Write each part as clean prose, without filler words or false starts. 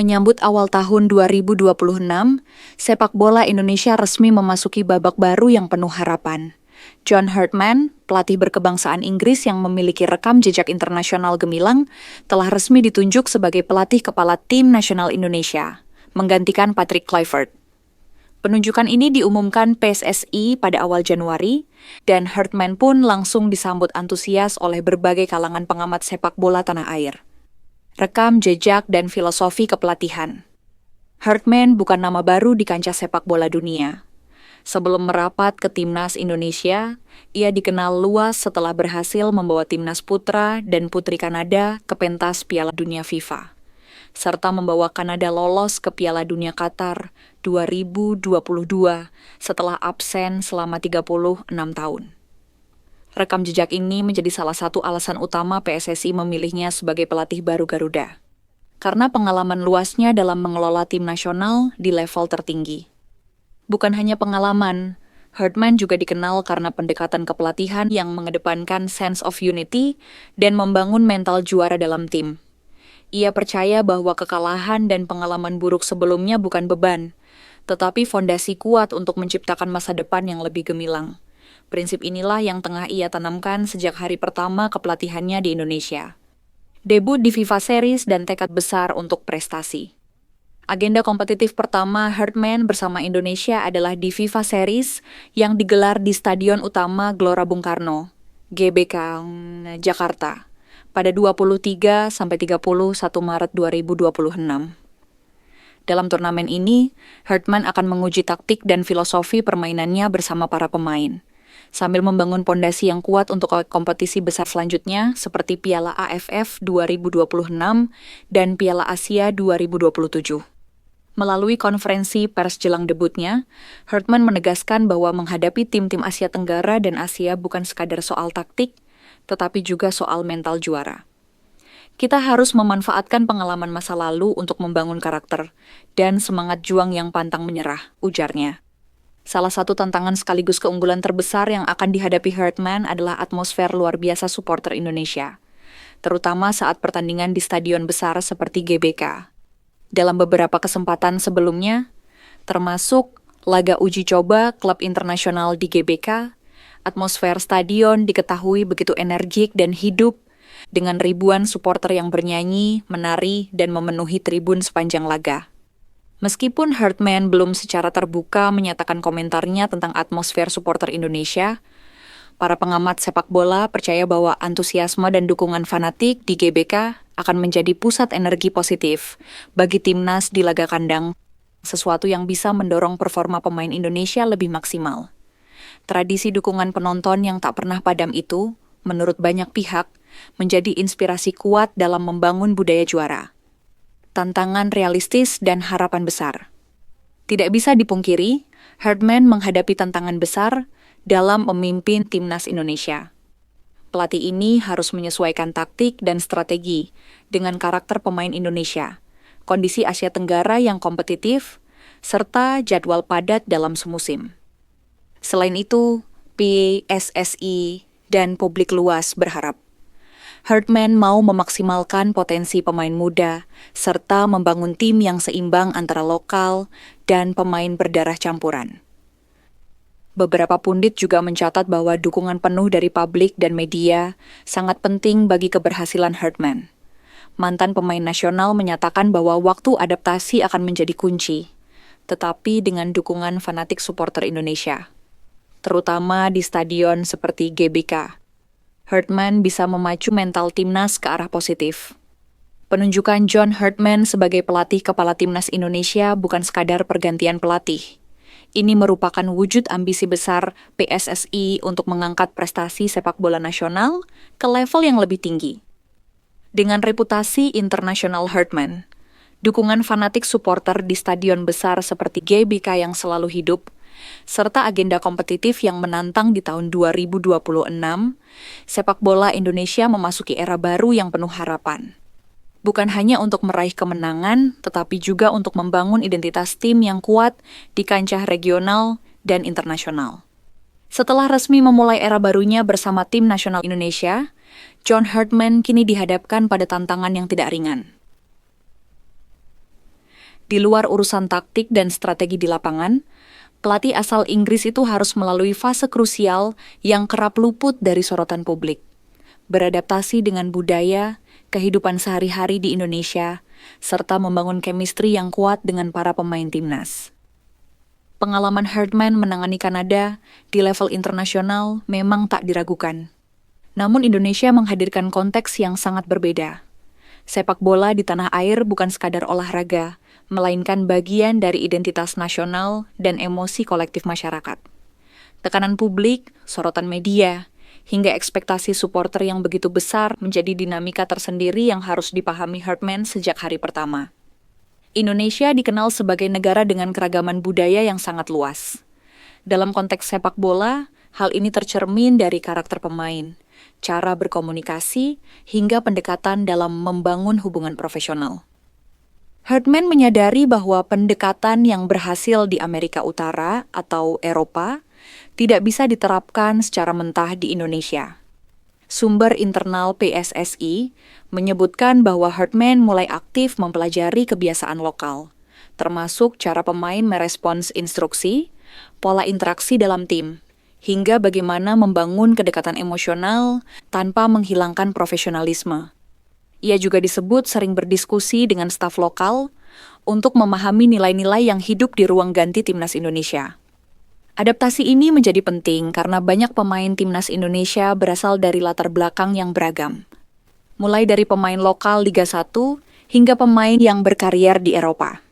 Menyambut awal tahun 2026, sepak bola Indonesia resmi memasuki babak baru yang penuh harapan. John Herdman, pelatih berkebangsaan Inggris yang memiliki rekam jejak internasional gemilang, telah resmi ditunjuk sebagai pelatih kepala tim nasional Indonesia, menggantikan Patrick Kluivert. Penunjukan ini diumumkan PSSI pada awal Januari, dan Herdman pun langsung disambut antusias oleh berbagai kalangan pengamat sepak bola tanah air. Rekam jejak dan filosofi kepelatihan. Herdman bukan nama baru di kancah sepak bola dunia. Sebelum merapat ke timnas Indonesia, ia dikenal luas setelah berhasil membawa timnas putra dan putri Kanada ke pentas Piala Dunia FIFA, serta membawa Kanada lolos ke Piala Dunia Qatar 2022 setelah absen selama 36 tahun. Rekam jejak ini menjadi salah satu alasan utama PSSI memilihnya sebagai pelatih baru Garuda, karena pengalaman luasnya dalam mengelola tim nasional di level tertinggi. Bukan hanya pengalaman, Herdman juga dikenal karena pendekatan kepelatihan yang mengedepankan sense of unity dan membangun mental juara dalam tim. Ia percaya bahwa kekalahan dan pengalaman buruk sebelumnya bukan beban, tetapi fondasi kuat untuk menciptakan masa depan yang lebih gemilang. Prinsip inilah yang tengah ia tanamkan sejak hari pertama kepelatihannya di Indonesia. Debut di FIFA Series dan tekad besar untuk prestasi. Agenda kompetitif pertama Herdman bersama Indonesia adalah di FIFA Series yang digelar di Stadion Utama Gelora Bung Karno, GBK, Jakarta, pada 23-31 Maret 2026. Dalam turnamen ini, Herdman akan menguji taktik dan filosofi permainannya bersama para pemain, sambil membangun pondasi yang kuat untuk kompetisi besar selanjutnya seperti Piala AFF 2026 dan Piala Asia 2027. Melalui konferensi pers jelang debutnya, Herdman menegaskan bahwa menghadapi tim-tim Asia Tenggara dan Asia bukan sekadar soal taktik, tetapi juga soal mental juara. Kita harus memanfaatkan pengalaman masa lalu untuk membangun karakter dan semangat juang yang pantang menyerah, ujarnya. Salah satu tantangan sekaligus keunggulan terbesar yang akan dihadapi Herdman adalah atmosfer luar biasa supporter Indonesia, terutama saat pertandingan di stadion besar seperti GBK. Dalam beberapa kesempatan sebelumnya, termasuk laga uji coba klub internasional di GBK, atmosfer stadion diketahui begitu energik dan hidup, dengan ribuan supporter yang bernyanyi, menari, dan memenuhi tribun sepanjang laga. Meskipun Herdman belum secara terbuka menyatakan komentarnya tentang atmosfer supporter Indonesia, para pengamat sepak bola percaya bahwa antusiasme dan dukungan fanatik di GBK akan menjadi pusat energi positif bagi timnas di laga kandang, sesuatu yang bisa mendorong performa pemain Indonesia lebih maksimal. Tradisi dukungan penonton yang tak pernah padam itu, menurut banyak pihak, menjadi inspirasi kuat dalam membangun budaya juara. Tantangan realistis dan harapan besar. Tidak bisa dipungkiri, Herdman menghadapi tantangan besar dalam memimpin timnas Indonesia. Pelatih ini harus menyesuaikan taktik dan strategi dengan karakter pemain Indonesia, kondisi Asia Tenggara yang kompetitif, serta jadwal padat dalam semusim. Selain itu, PSSI dan publik luas berharap Herdman mau memaksimalkan potensi pemain muda, serta membangun tim yang seimbang antara lokal dan pemain berdarah campuran. Beberapa pundit juga mencatat bahwa dukungan penuh dari publik dan media sangat penting bagi keberhasilan Herdman. Mantan pemain nasional menyatakan bahwa waktu adaptasi akan menjadi kunci, tetapi dengan dukungan fanatik supporter Indonesia, terutama di stadion seperti GBK. Herdman bisa memacu mental timnas ke arah positif. Penunjukan John Herdman sebagai pelatih kepala timnas Indonesia bukan sekadar pergantian pelatih. Ini merupakan wujud ambisi besar PSSI untuk mengangkat prestasi sepak bola nasional ke level yang lebih tinggi. Dengan reputasi internasional Herdman, dukungan fanatik supporter di stadion besar seperti GBK yang selalu hidup, serta agenda kompetitif yang menantang di tahun 2026, sepak bola Indonesia memasuki era baru yang penuh harapan. Bukan hanya untuk meraih kemenangan, tetapi juga untuk membangun identitas tim yang kuat di kancah regional dan internasional. Setelah resmi memulai era barunya bersama tim nasional Indonesia, John Herdman kini dihadapkan pada tantangan yang tidak ringan. Di luar urusan taktik dan strategi di lapangan, pelatih asal Inggris itu harus melalui fase krusial yang kerap luput dari sorotan publik. Beradaptasi dengan budaya, kehidupan sehari-hari di Indonesia, serta membangun chemistry yang kuat dengan para pemain timnas. Pengalaman Herdman menangani Kanada di level internasional memang tak diragukan. Namun Indonesia menghadirkan konteks yang sangat berbeda. Sepak bola di tanah air bukan sekadar olahraga, melainkan bagian dari identitas nasional dan emosi kolektif masyarakat. Tekanan publik, sorotan media, hingga ekspektasi supporter yang begitu besar menjadi dinamika tersendiri yang harus dipahami Herdman sejak hari pertama. Indonesia dikenal sebagai negara dengan keragaman budaya yang sangat luas. Dalam konteks sepak bola, hal ini tercermin dari karakter pemain, cara berkomunikasi, hingga pendekatan dalam membangun hubungan profesional. Herdman menyadari bahwa pendekatan yang berhasil di Amerika Utara atau Eropa tidak bisa diterapkan secara mentah di Indonesia. Sumber internal PSSI menyebutkan bahwa Herdman mulai aktif mempelajari kebiasaan lokal, termasuk cara pemain merespons instruksi, pola interaksi dalam tim, hingga bagaimana membangun kedekatan emosional tanpa menghilangkan profesionalisme. Ia juga disebut sering berdiskusi dengan staf lokal untuk memahami nilai-nilai yang hidup di ruang ganti timnas Indonesia. Adaptasi ini menjadi penting karena banyak pemain timnas Indonesia berasal dari latar belakang yang beragam. Mulai dari pemain lokal Liga 1 hingga pemain yang berkarier di Eropa.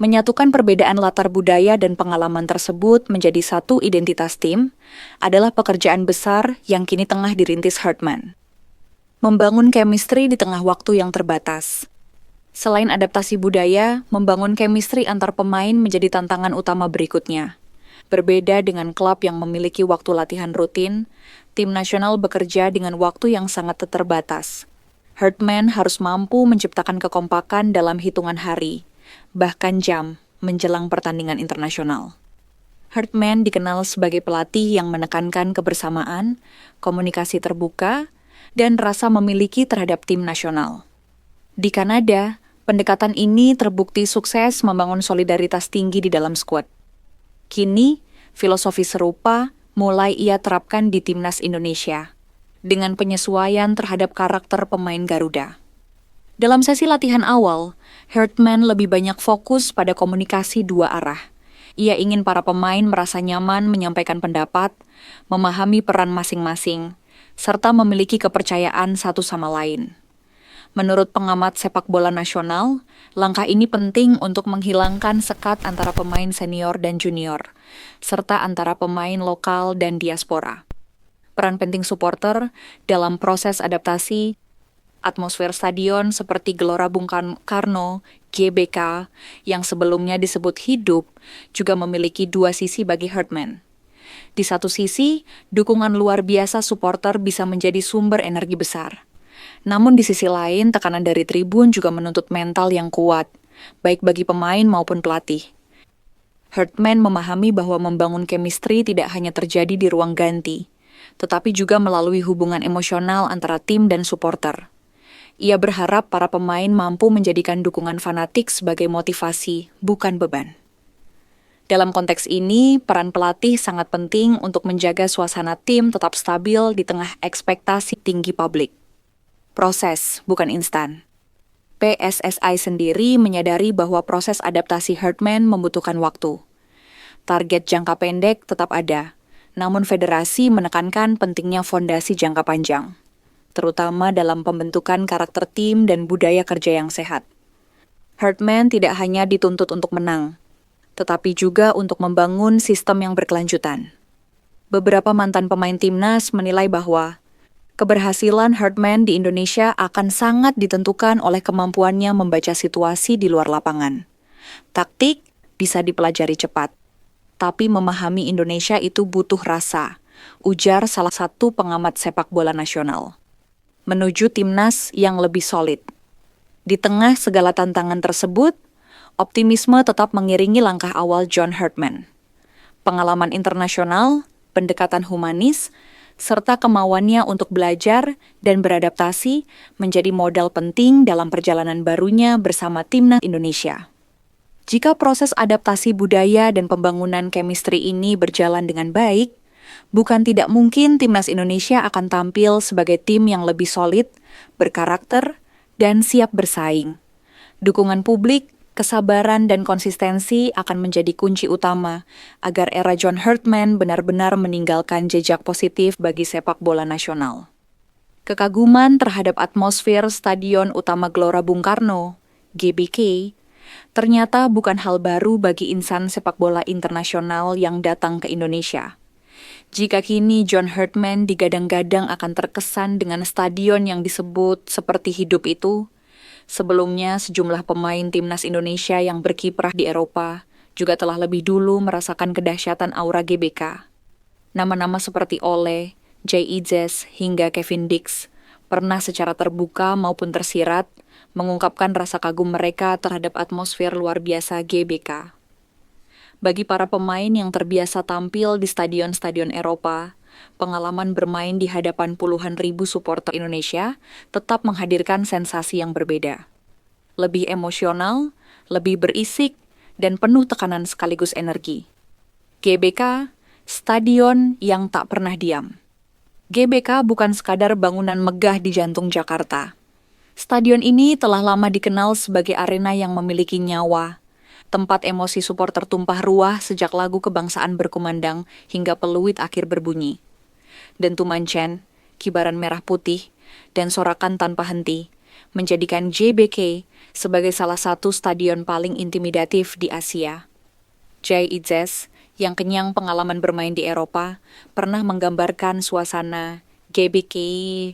Menyatukan perbedaan latar budaya dan pengalaman tersebut menjadi satu identitas tim adalah pekerjaan besar yang kini tengah dirintis Herdman. Membangun chemistry di tengah waktu yang terbatas. Selain adaptasi budaya, membangun chemistry antar pemain menjadi tantangan utama berikutnya. Berbeda dengan klub yang memiliki waktu latihan rutin, tim nasional bekerja dengan waktu yang sangat terbatas. Herdman harus mampu menciptakan kekompakan dalam hitungan hari, bahkan jam, menjelang pertandingan internasional. Herdman dikenal sebagai pelatih yang menekankan kebersamaan, komunikasi terbuka, dan rasa memiliki terhadap tim nasional. Di Kanada, pendekatan ini terbukti sukses membangun solidaritas tinggi di dalam skuad. Kini, filosofi serupa mulai ia terapkan di timnas Indonesia, dengan penyesuaian terhadap karakter pemain Garuda. Dalam sesi latihan awal, Herdman lebih banyak fokus pada komunikasi dua arah. Ia ingin para pemain merasa nyaman menyampaikan pendapat, memahami peran masing-masing, serta memiliki kepercayaan satu sama lain. Menurut pengamat sepak bola nasional, langkah ini penting untuk menghilangkan sekat antara pemain senior dan junior, serta antara pemain lokal dan diaspora. Peran penting supporter dalam proses adaptasi, atmosfer stadion seperti Gelora Bung Karno, GBK, yang sebelumnya disebut hidup, juga memiliki dua sisi bagi Herdman. Di satu sisi, dukungan luar biasa supporter bisa menjadi sumber energi besar. Namun di sisi lain, tekanan dari tribun juga menuntut mental yang kuat, baik bagi pemain maupun pelatih. Herdman memahami bahwa membangun chemistry tidak hanya terjadi di ruang ganti, tetapi juga melalui hubungan emosional antara tim dan supporter. Ia berharap para pemain mampu menjadikan dukungan fanatik sebagai motivasi, bukan beban. Dalam konteks ini, peran pelatih sangat penting untuk menjaga suasana tim tetap stabil di tengah ekspektasi tinggi publik. Proses, bukan instan. PSSI sendiri menyadari bahwa proses adaptasi Herdman membutuhkan waktu. Target jangka pendek tetap ada, namun federasi menekankan pentingnya fondasi jangka panjang, terutama dalam pembentukan karakter tim dan budaya kerja yang sehat. Herdman tidak hanya dituntut untuk menang, tetapi juga untuk membangun sistem yang berkelanjutan. Beberapa mantan pemain timnas menilai bahwa keberhasilan Herdman di Indonesia akan sangat ditentukan oleh kemampuannya membaca situasi di luar lapangan. Taktik bisa dipelajari cepat, tapi memahami Indonesia itu butuh rasa, ujar salah satu pengamat sepak bola nasional. Menuju timnas yang lebih solid. Di tengah segala tantangan tersebut, optimisme tetap mengiringi langkah awal John Herdman. Pengalaman internasional, pendekatan humanis, serta kemauannya untuk belajar dan beradaptasi menjadi modal penting dalam perjalanan barunya bersama timnas Indonesia. Jika proses adaptasi budaya dan pembangunan chemistry ini berjalan dengan baik, bukan tidak mungkin timnas Indonesia akan tampil sebagai tim yang lebih solid, berkarakter, dan siap bersaing. Dukungan publik, kesabaran, dan konsistensi akan menjadi kunci utama agar era John Herdman benar-benar meninggalkan jejak positif bagi sepak bola nasional. Kekaguman terhadap atmosfer Stadion Utama Gelora Bung Karno, GBK, ternyata bukan hal baru bagi insan sepak bola internasional yang datang ke Indonesia. Jika kini John Herdman digadang-gadang akan terkesan dengan stadion yang disebut seperti hidup itu, sebelumnya sejumlah pemain timnas Indonesia yang berkiprah di Eropa juga telah lebih dulu merasakan kedahsyatan aura GBK. Nama-nama seperti Ole, Jay Idzes, hingga Kevin Dix pernah secara terbuka maupun tersirat mengungkapkan rasa kagum mereka terhadap atmosfer luar biasa GBK. Bagi para pemain yang terbiasa tampil di stadion-stadion Eropa, pengalaman bermain di hadapan puluhan ribu supporter Indonesia tetap menghadirkan sensasi yang berbeda. Lebih emosional, lebih berisik, dan penuh tekanan sekaligus energi. GBK, stadion yang tak pernah diam. GBK bukan sekadar bangunan megah di jantung Jakarta. Stadion ini telah lama dikenal sebagai arena yang memiliki nyawa, tempat emosi supporter tumpah ruah sejak lagu kebangsaan berkumandang hingga peluit akhir berbunyi. Dentu mancen, kibaran merah putih, dan sorakan tanpa henti menjadikan JBK sebagai salah satu stadion paling intimidatif di Asia. Jay Idzes, yang kenyang pengalaman bermain di Eropa, pernah menggambarkan suasana GBK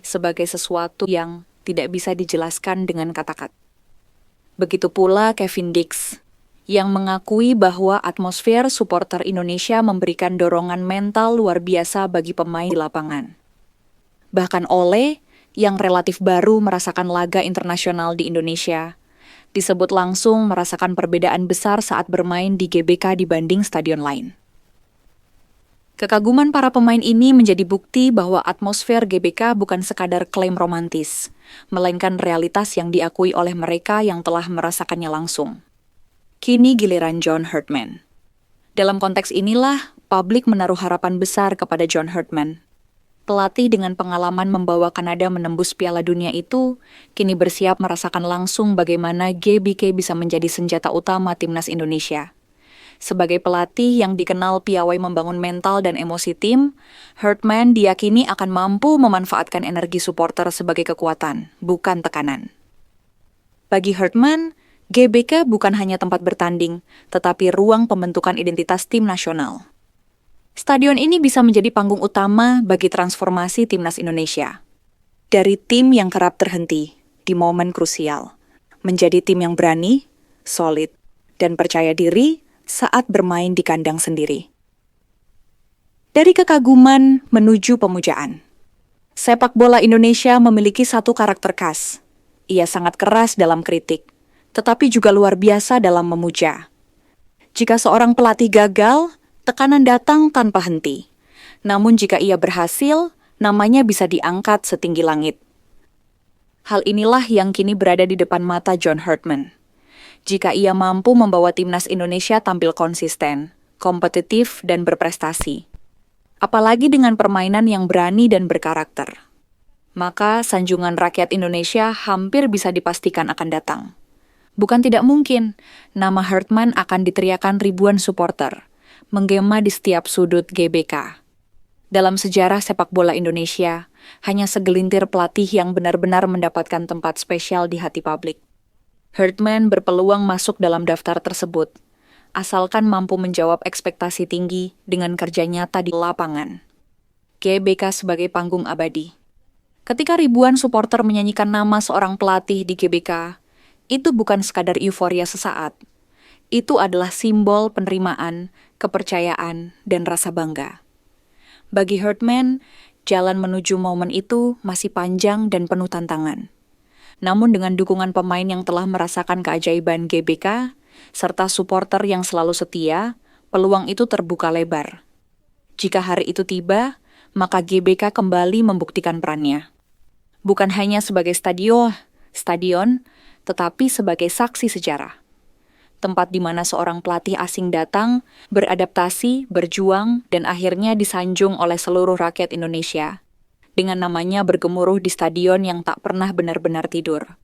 sebagai sesuatu yang tidak bisa dijelaskan dengan kata-kata. Begitu pula Kevin Dix, yang mengakui bahwa atmosfer supporter Indonesia memberikan dorongan mental luar biasa bagi pemain di lapangan. Bahkan Ole, yang relatif baru merasakan laga internasional di Indonesia, disebut langsung merasakan perbedaan besar saat bermain di GBK dibanding stadion lain. Kekaguman para pemain ini menjadi bukti bahwa atmosfer GBK bukan sekadar klaim romantis, melainkan realitas yang diakui oleh mereka yang telah merasakannya langsung. Kini giliran John Herdman. Dalam konteks inilah, publik menaruh harapan besar kepada John Herdman. Pelatih dengan pengalaman membawa Kanada menembus Piala Dunia itu, kini bersiap merasakan langsung bagaimana GBK bisa menjadi senjata utama timnas Indonesia. Sebagai pelatih yang dikenal piawai membangun mental dan emosi tim, Herdman diyakini akan mampu memanfaatkan energi supporter sebagai kekuatan, bukan tekanan. Bagi Herdman, GBK bukan hanya tempat bertanding, tetapi ruang pembentukan identitas tim nasional. Stadion ini bisa menjadi panggung utama bagi transformasi timnas Indonesia. Dari tim yang kerap terhenti di momen krusial, menjadi tim yang berani, solid, dan percaya diri saat bermain di kandang sendiri. Dari kekaguman menuju pemujaan. Sepak bola Indonesia memiliki satu karakter khas. Ia sangat keras dalam kritik, tetapi juga luar biasa dalam memuja. Jika seorang pelatih gagal, tekanan datang tanpa henti. Namun jika ia berhasil, namanya bisa diangkat setinggi langit. Hal inilah yang kini berada di depan mata John Herdman. Jika ia mampu membawa timnas Indonesia tampil konsisten, kompetitif, dan berprestasi, apalagi dengan permainan yang berani dan berkarakter, maka sanjungan rakyat Indonesia hampir bisa dipastikan akan datang. Bukan tidak mungkin, nama Herdman akan diteriakan ribuan supporter, menggema di setiap sudut GBK. Dalam sejarah sepak bola Indonesia, hanya segelintir pelatih yang benar-benar mendapatkan tempat spesial di hati publik. Herdman berpeluang masuk dalam daftar tersebut, asalkan mampu menjawab ekspektasi tinggi dengan kerja nyata di lapangan. GBK sebagai panggung abadi. Ketika ribuan supporter menyanyikan nama seorang pelatih di GBK, itu bukan sekadar euforia sesaat. Itu adalah simbol penerimaan, kepercayaan, dan rasa bangga. Bagi Herdman, jalan menuju momen itu masih panjang dan penuh tantangan. Namun dengan dukungan pemain yang telah merasakan keajaiban GBK, serta supporter yang selalu setia, peluang itu terbuka lebar. Jika hari itu tiba, maka GBK kembali membuktikan perannya. Bukan hanya sebagai stadion, tetapi sebagai saksi sejarah. tempat di mana seorang pelatih asing datang, beradaptasi, berjuang, dan akhirnya disanjung oleh seluruh rakyat Indonesia. Dengan namanya bergemuruh di stadion yang tak pernah benar-benar tidur.